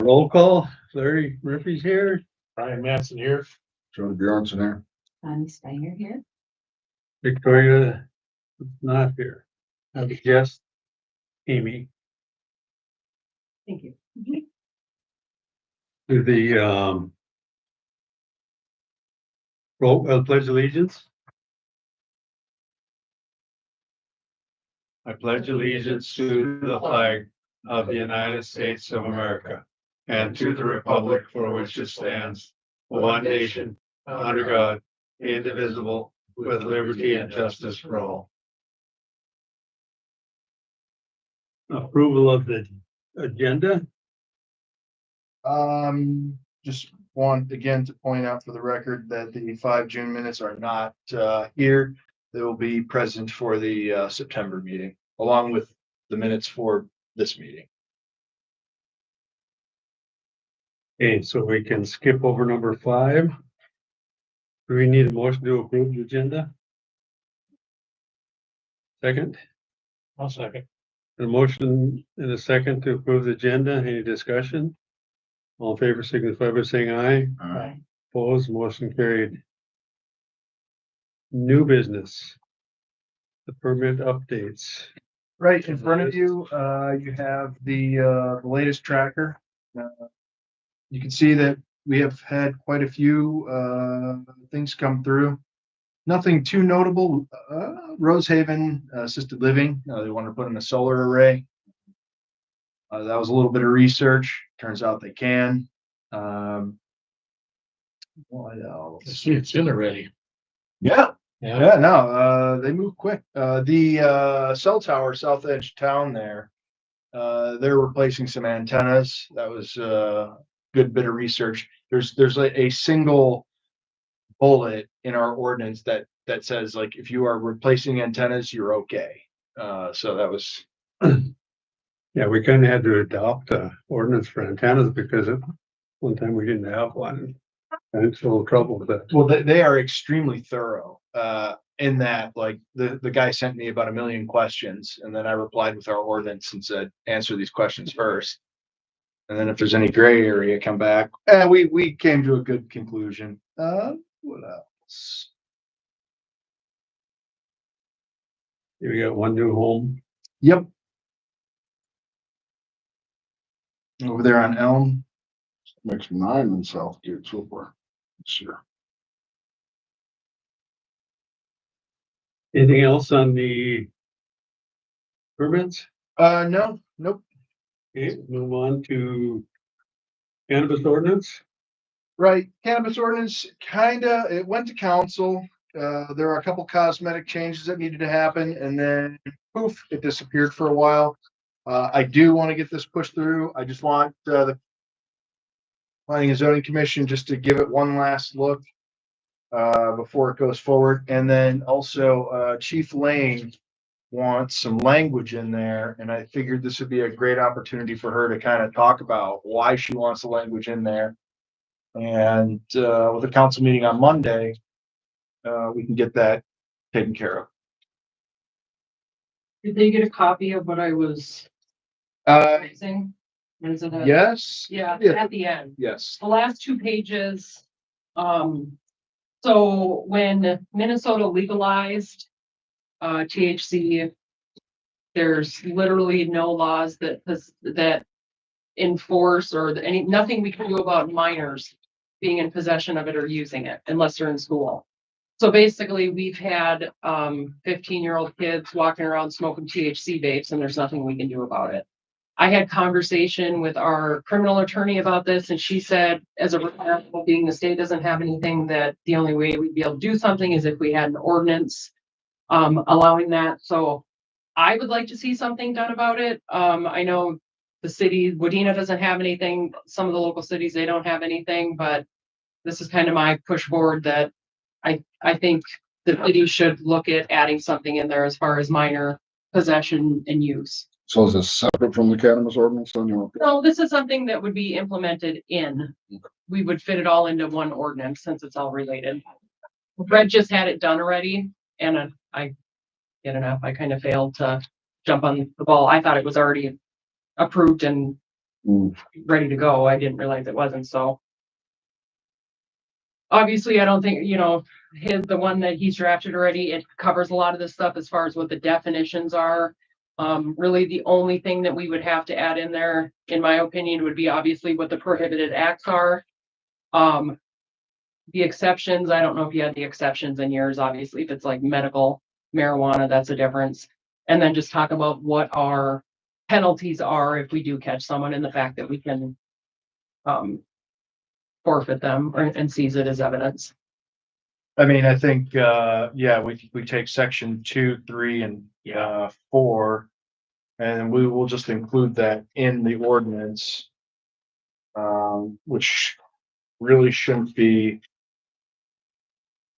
Roll call, Larry Murphy's here. Brian Matson here. Joe Bjornson there. Bonnie Steiner here. Victoria is not here. I guess Amy. Thank you. Do the pledge allegiance. I pledge allegiance to the flag of the United States of America and to the republic for which it stands, one nation, under God, indivisible, with liberty and justice for all. Approval of the agenda. Just want again to point out for the record that the 5 June minutes are not here. They will be present for the September meeting, along with the minutes for this meeting. Okay, so we can skip over number 5. Do we need a motion to approve the agenda? Second? I'll second. A motion and a second to approve the agenda. Any discussion? All in favor signify by saying aye. Aye. Opposed, motion carried. New business. The permit updates. Right in front of you, you have the latest tracker. You can see that we have had quite a few things come through. Nothing too notable. Rosehaven Assisted Living, they want to put in a solar array. That was a little bit of research. Turns out they can. What else? It's in already. Yeah. Yeah, no, they move quick. The cell tower south edge town there, they're replacing some antennas. That was a good bit of research. There's a single bullet in our ordinance that says, like, if you are replacing antennas, you're okay. So that was Yeah, we kind of had to adopt a ordinance for antennas because at one time we didn't have one. And it's a little trouble with that. well, they are extremely thorough. In that, like, the guy sent me about 1 million questions, and then I replied with our ordinance and said, answer these questions first. And then if there's any gray area, come back. And we came to a good conclusion. What else? We got one new home. Yep. Over there on Elm. Makes 9 in Southgate so far this year. Anything else on the permits? No, nope. Okay, move on to cannabis ordinance. Right, cannabis ordinance, it went to council. There are a couple cosmetic changes that needed to happen, and then poof, it disappeared for a while. I do want to get this pushed through. I just want the Planning and Zoning Commission just to give it one last look before it goes forward. And then also Chief Lane wants some language in there, and I figured this would be a great opportunity for her to kind of talk about why she wants the language in there. And with the council meeting on Monday, we can get that taken care of. Did they get a copy of what I was raising? Is it a- Yes. Yeah, Yeah. at the end. Yes. The last 2 pages. So when Minnesota legalized THC, there's literally no laws that enforce or nothing we can do about minors being in possession of it or using it unless they're in school. So basically, we've had 15-year-old kids walking around smoking THC vapes, and there's nothing we can do about it. I had conversation with our criminal attorney about this, and she said, as a result, being the state doesn't have anything, that the only way we'd be able to do something is if we had an ordinance allowing that. So I would like to see something done about it. I know the city, Wadena doesn't have anything. Some of the local cities, they don't have anything, but this is kind of my push forward that I think the city should look at adding something in there as far as minor possession and use. So is this separate from the cannabis ordinance on your? No, this is something that would be implemented in. We would fit it all into one ordinance since it's all related. Brett just had it done already, and I get enough. I kind of failed to jump on the ball. I thought it was already approved and Mm, ready to go. I didn't realize it wasn't, so. Obviously, I don't think, the one that he's drafted already, it covers a lot of this stuff as far as what the definitions are. Really the only thing that we would have to add in there, in my opinion, would be obviously what the prohibited acts are. The exceptions, I don't know if you had the exceptions in yours, obviously, if it's like medical marijuana, that's a difference. And then just talk about what our penalties are if we do catch someone, and the fact that we can forfeit them and seize it as evidence. I mean, I think, yeah, we take section 2, 3, and 4. And we will just include that in the ordinance. Which really shouldn't be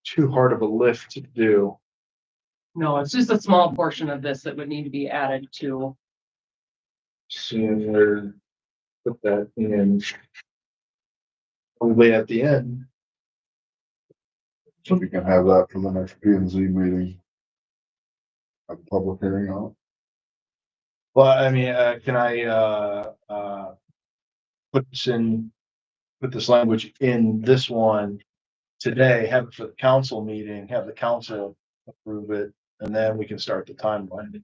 too hard of a lift to do. No, it's just a small portion of this that would need to be added to. So put that in. Probably at the end. So we can have that for the next P and Z meeting. A public hearing on Well, I mean, can I, put this language in this one today, have it for the council meeting, have the council approve it, and then we can start the timeline. it.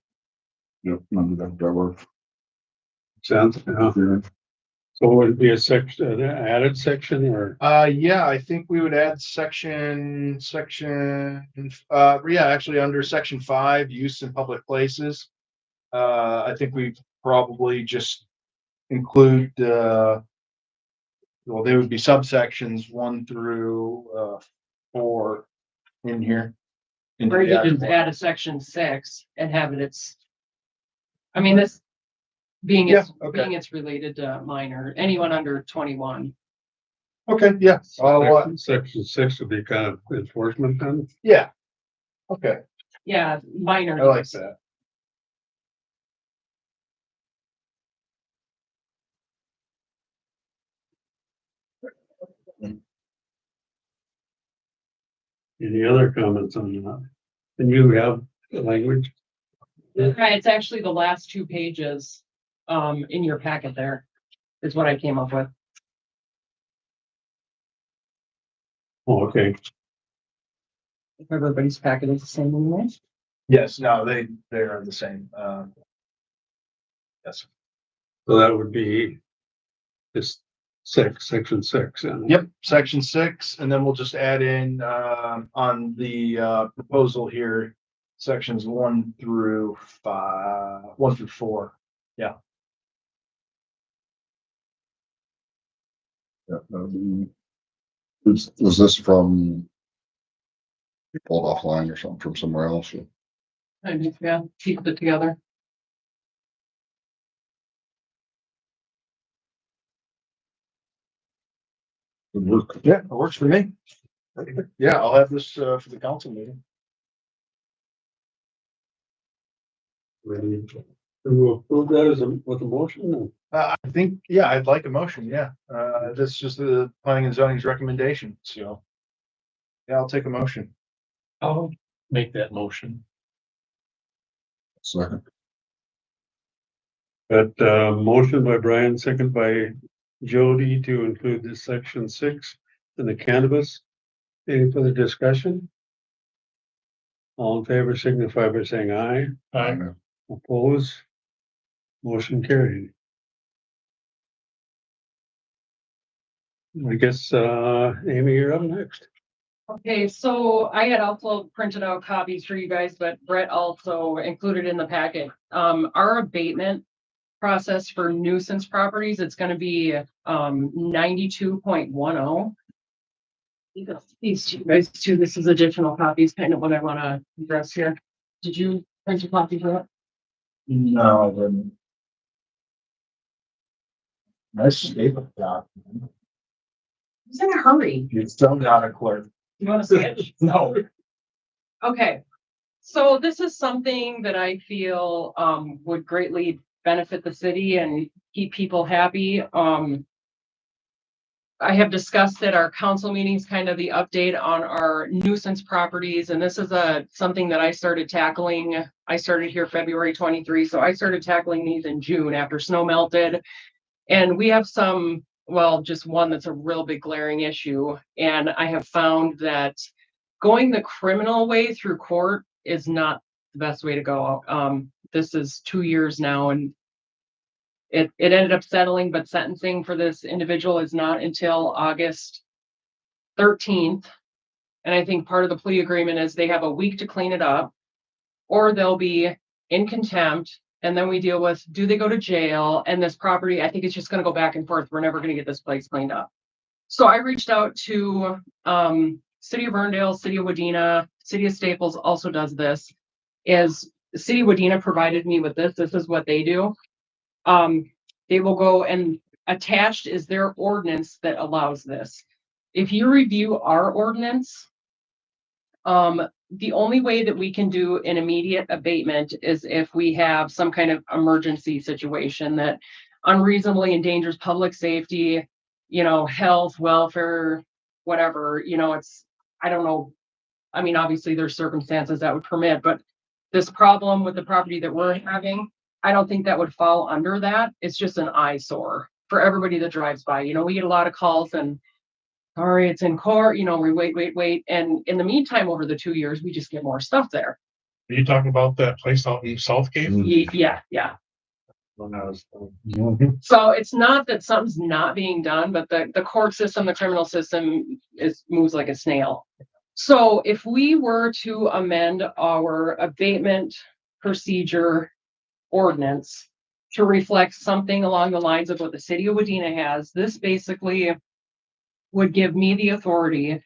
Yep, maybe that works. Sounds, so would it be a section, an added section or? Yeah, I think we would add actually under section 5, use in public places. I think we probably just include, well, there would be subsections 1 through 4 in here. Or you could just add a section 6 and have it, I mean, this being it's related to minor, anyone under 21. Okay, yeah. Section 6 would be kind of enforcement then? Yeah. Okay, Yeah, minor. I like that. Any other comments on that? And you have the language? Right, it's actually the last 2 pages in your packet there is what I came up with. Oh, okay. If everybody's packet is the same anyway. Yes, no, they're the same. Yes. So that would be this section 6. And Yep, section 6, and then we'll just add in on the proposal here, sections 1 through 4. Yeah, was this from pulled offline or something from somewhere else? And yeah, keep it together. Good work. Yeah, it works for me. Yeah, I'll have this for the council meeting. to approve that as with a motion? I think, yeah, I'd like a motion, yeah. That's just the planning and zoning's recommendation, so. Yeah, I'll take a motion. I'll make that motion. Second. That motion by Brian, second by Jody to include this section 6 in the cannabis. Any further discussion? All in favor signify by saying aye. Aye. Oppose? Motion carried. I guess, Amy, you're up next. Okay, so I had also printed out copies for you guys, but Brett also included in the packet. Our abatement process for nuisance properties, it's gonna be 92.10. These two guys too, this is additional copies, kind of what I wanna address here. Did you print a copy for it? No, I didn't. Nice statement document. Who's in a hurry? You still got a clerk. You wanna see it? No. Okay, so this is something that I feel would greatly benefit the city and keep people happy. I have discussed at our council meetings, kind of the update on our nuisance properties, and this is something that I started tackling. I started here February 23, so I started tackling these in June after snow melted. And we have some, well, just one that's a real big glaring issue. And I have found that going the criminal way through court is not the best way to go. This is 2 years now, and it ended up settling, but sentencing for this individual is not until August 13th. And I think part of the plea agreement is they have a week to clean it up, or they'll be in contempt. And then we deal with, do they go to jail? And this property, I think it's just gonna go back and forth. We're never gonna get this place cleaned up. So I reached out to City of Ferndale, City of Wadena, City of Staples also does this. Is the City of Wadena provided me with this. This is what they do. They will go, and attached is their ordinance that allows this. If you review our ordinance, the only way that we can do an immediate abatement is if we have some kind of emergency situation that unreasonably endangers public safety, health, welfare, whatever, I don't know. I mean, obviously there's circumstances that would permit, but this problem with the property that we're having, I don't think that would fall under that. It's just an eyesore for everybody that drives by. We get a lot of calls and, sorry, it's in court, we wait. And in the meantime, over the 2 years, we just get more stuff there. Are you talking about that place out in Southgate? Yeah. When I was, So it's not that something's not being done, but the court system, the criminal system moves like a snail. So if we were to amend our abatement procedure ordinance to reflect something along the lines of what the City of Wadena has, this basically would give me the authority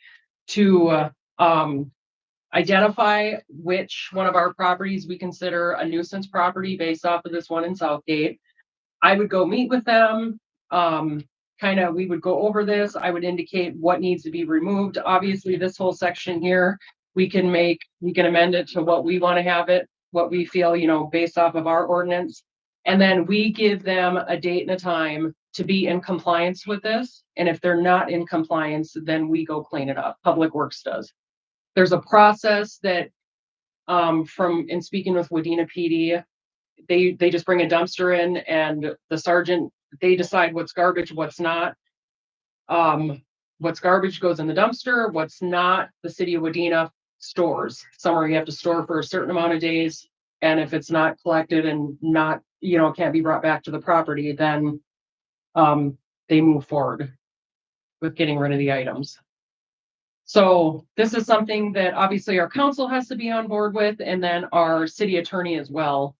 to identify which one of our properties we consider a nuisance property based off of this one in Southgate. I would go meet with them. We would go over this. I would indicate what needs to be removed. Obviously, this whole section here, we can amend it to what we want to have it, what we feel, based off of our ordinance. And then we give them a date and a time to be in compliance with this. And if they're not in compliance, then we go clean it up. Public Works does. There's a process that, in speaking with Wadena PD, they just bring a dumpster in and the sergeant, they decide what's garbage, what's not. What's garbage goes in the dumpster, what's not, the City of Wadena stores. Somewhere you have to store for a certain amount of days. And if it's not collected and not, can't be brought back to the property, then they move forward with getting rid of the items. So this is something that obviously our council has to be on board with, and then our city attorney as well,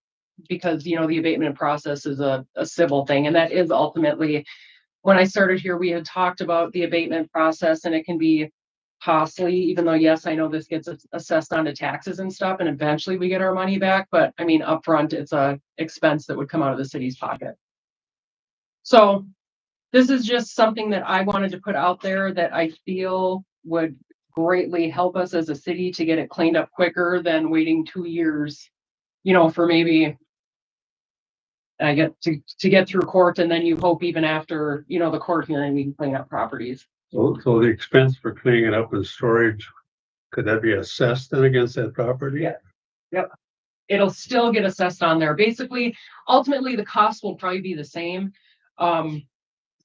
because, the abatement process is a civil thing. And that is ultimately, when I started here, we had talked about the abatement process, and it can be costly, even though, yes, I know this gets assessed onto taxes and stuff, and eventually we get our money back. But I mean, upfront, it's a expense that would come out of the city's pocket. So this is just something that I wanted to put out there that I feel would greatly help us as a city to get it cleaned up quicker than waiting 2 years, for maybe I get to get through court, and then you hope even after, the court hearing, we can clean up properties. so the expense for cleaning it up and storage, could that be assessed then against that property? Yeah. Yep. It'll still get assessed on there. Basically, ultimately, the cost will probably be the same.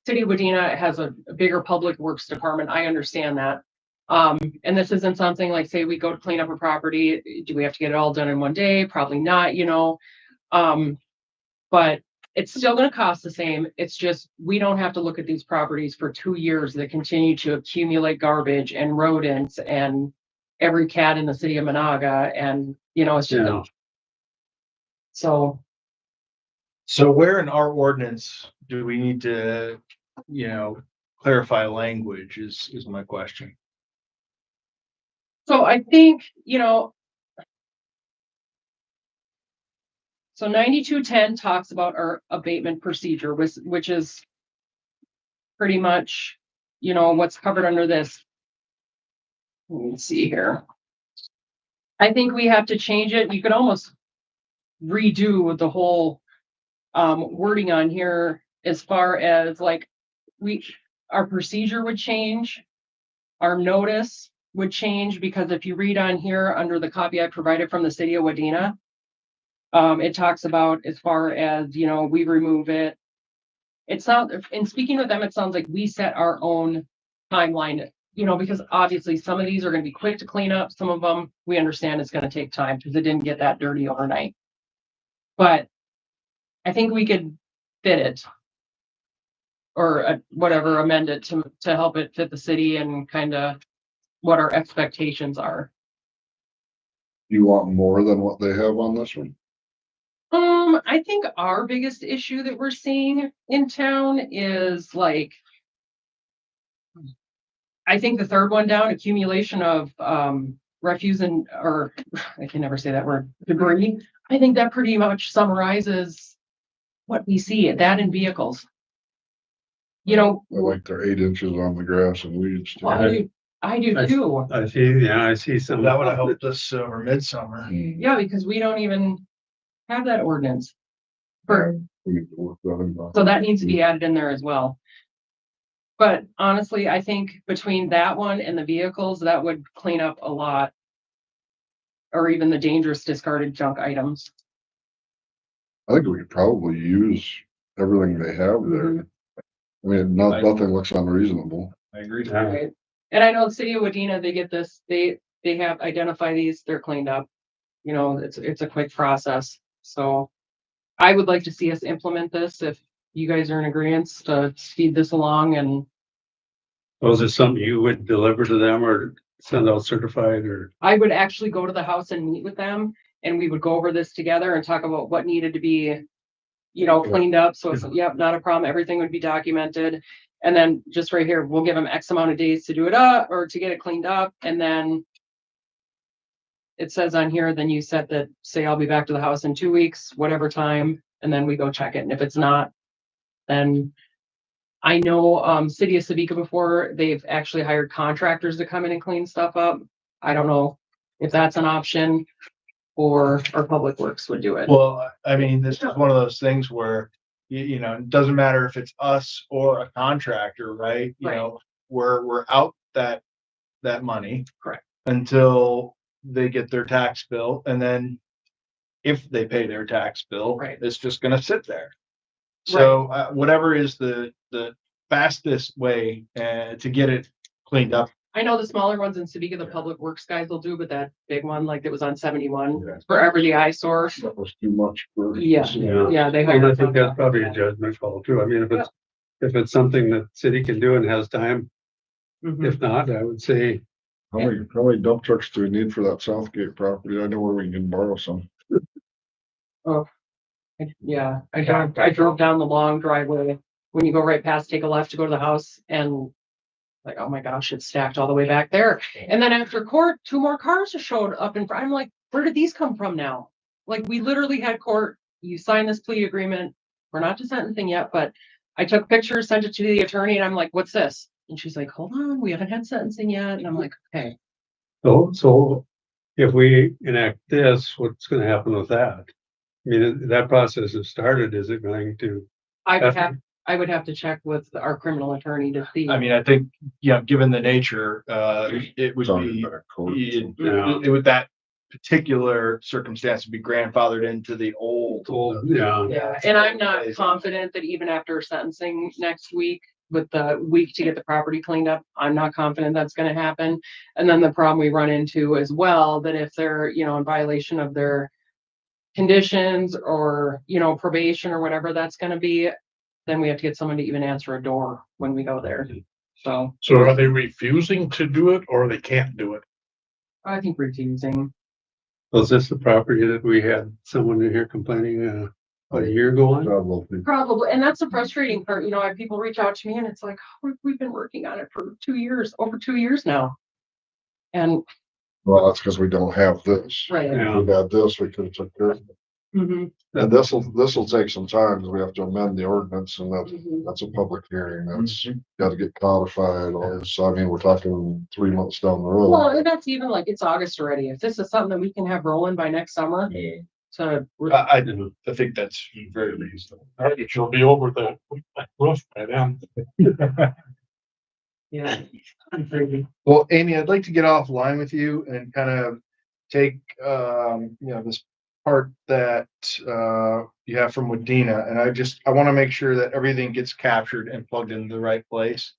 City of Wadena has a bigger public works department. I understand that. And this isn't something like, say, we go to clean up a property. Do we have to get it all done in one day? Probably not, but it's still going to cost the same. It's just, we don't have to look at these properties for 2 years that continue to accumulate garbage and rodents and every cat in the city of Monaga. And, it's just, Yeah. So where in our ordinance do we need to, clarify language is my question. So I think, so 9210 talks about our abatement procedure, which is pretty much, what's covered under this. Let me see here. I think we have to change it. You could almost redo the whole wording on here as far as like our procedure would change. Our notice would change, because if you read on here under the copy I provided from the City of Wadena, it talks about as far as, we remove it it's not, in speaking with them, it sounds like we set our own timeline, you know, because obviously some of these are gonna be quick to clean up, some of them, we understand it's gonna take time because it didn't get that dirty overnight. But I think we could fit it. Or whatever, amend it to help it fit the city and kind of what our expectations are. You want more than what they have on this one? I think our biggest issue that we're seeing in town is like, I think the third one down, accumulation of refuse and, or I can never say that word, debris. I think that pretty much summarizes what we see, that in vehicles. You know, I like they're 8 inches on the grass and weeds. too. I do too. I see some. That would have helped us over midsummer. Yeah, because we don't even have that ordinance. For, We need to work that in. so that needs to be added in there as well. But honestly, I think between that one and the vehicles, that would clean up a lot. Or even the dangerous discarded junk items. I think we could probably use everything they have there. I mean, nothing looks unreasonable. I agree. Right. And I know the city of Wadena, they get this, they have identify these, they're cleaned up. You know, it's a quick process. So I would like to see us implement this if you guys are in agreement to speed this along and Was it something you would deliver to them or send out certified or? I would actually go to the house and meet with them and we would go over this together and talk about what needed to be, you know, cleaned up. So it's, yep, not a problem. Everything would be documented. And then just right here, we'll give them X amount of days to do it up or to get it cleaned up. And then it says on here, then you set that, say, I'll be back to the house in 2 weeks, whatever time, and then we go check it. And if it's not, then I know, City of Sabika before, they've actually hired contractors to come in and clean stuff up. I don't know if that's an option or Public Works would do it. Well, I mean, this is one of those things where, you know, it doesn't matter if it's us or a contractor, right? You Right. know, we're out that money. Correct. Until they get their tax bill, and then if they pay their tax bill, Right. it's just gonna sit there. So, whatever is the fastest way, to get it cleaned up. I know the smaller ones in Sabika, the Public Works guys will do, but that big one, like that was on 71, Yeah. forever the eyesore. That was too much for. Yeah. Yeah, they And I hired. think that's probably a judgment call too. I mean, if it's something that city can do and has time, Mhm. if not, I would say, How many dump trucks do we need for that Southgate property? I know where we can borrow some. Yeah, I drove down the long driveway. When you go right past, take a left to go to the house and like, oh my gosh, it's stacked all the way back there. And then after court, 2 more cars just showed up in front. I'm like, where did these come from now? Like, we literally had court, you signed this plea agreement. We're not to sentencing yet, but I took pictures, sent it to the attorney and I'm like, what's this? And she's like, hold on, we haven't had sentencing yet. And I'm like, okay. so if we enact this, what's gonna happen with that? I mean, that process has started. Is it going to? I would have to check with our criminal attorney to see. I mean, I think, you know, given the nature, it would It's on be, your back court. it would, that particular circumstance would be grandfathered into the old. Yeah. Yeah, and I'm not confident that even after sentencing next week, with the week to get the property cleaned up, I'm not confident that's gonna happen. And then the problem we run into as well, that if they're, you know, in violation of their conditions or, you know, probation or whatever that's gonna be, then we have to get someone to even answer a door when we go there. So So are they refusing to do it or they can't do it? I think refusing. Was this the property that we had someone in here complaining, about a year ago on? Job well done. Probably, and that's the frustrating part, you know, I have people reach out to me and it's like, oh, we've been working on it for 2 years, over 2 years now. And, Well, that's because we don't have this. right. Yeah. If we had this, we could have took care of it. Mhm, And this'll take some time because we have to amend the ordinance and mhm. that's a public hearing. That's gotta get codified. All this. So I mean, we're talking 3 months down the road. Well, and that's even like, it's August already. If this is something that we can have rolling by next summer, to, I think that's very reasonable. All right, you'll be over the roof by then. yeah. Well, Amy, I'd like to get offline with you and kind of take, you know, this part that, you have from Wadena, and I want to make sure that everything gets captured and plugged into the right place.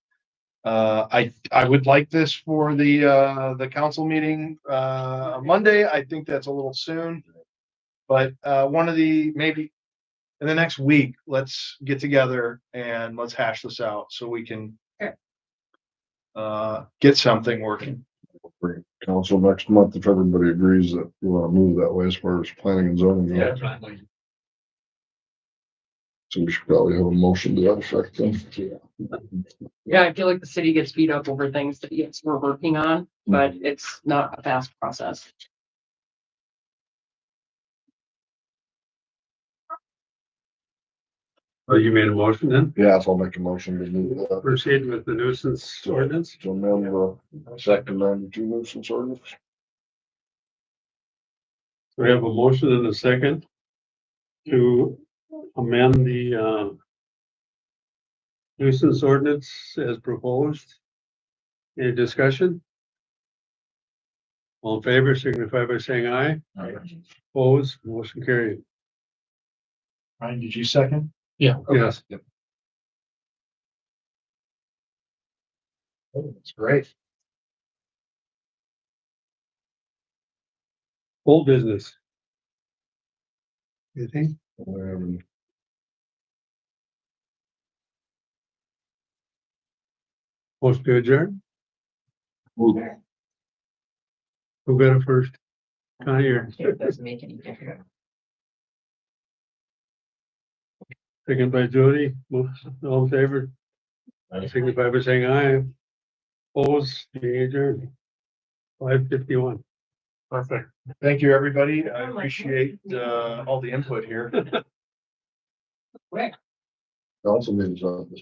I would like this for the council meeting, on Monday. I think that's a little soon. But, maybe in the next week, let's get together and let's hash this out so we can Okay. get something working. Bring council next month if everybody agrees that we wanna move that way as far as planning and zoning goes. So we should probably have a motion to that effect then. Yeah, I feel like the city gets beat up over things that yes, we're working on, but it's not a fast process. Oh, you made a motion then? Yeah, so I'll make a motion to move that. Proceed with the nuisance ordinance. To amend the second 92 nuisance ordinance. We have a motion and a second to amend the nuisance ordinance as proposed. Any discussion? All in favor, signify by saying aye. Opposed, motion carried. Ryan, did you second? Yes. Oh, that's great. Old business. Anything? Motion to adjourn? Who got it first? Connie or It doesn't make any difference. second by Jody? All in favor? Signify by saying aye. Opposed, meeting adjourned. 5:51. Perfect. Thank you, everybody. I appreciate, all the input here. Council meetings on this.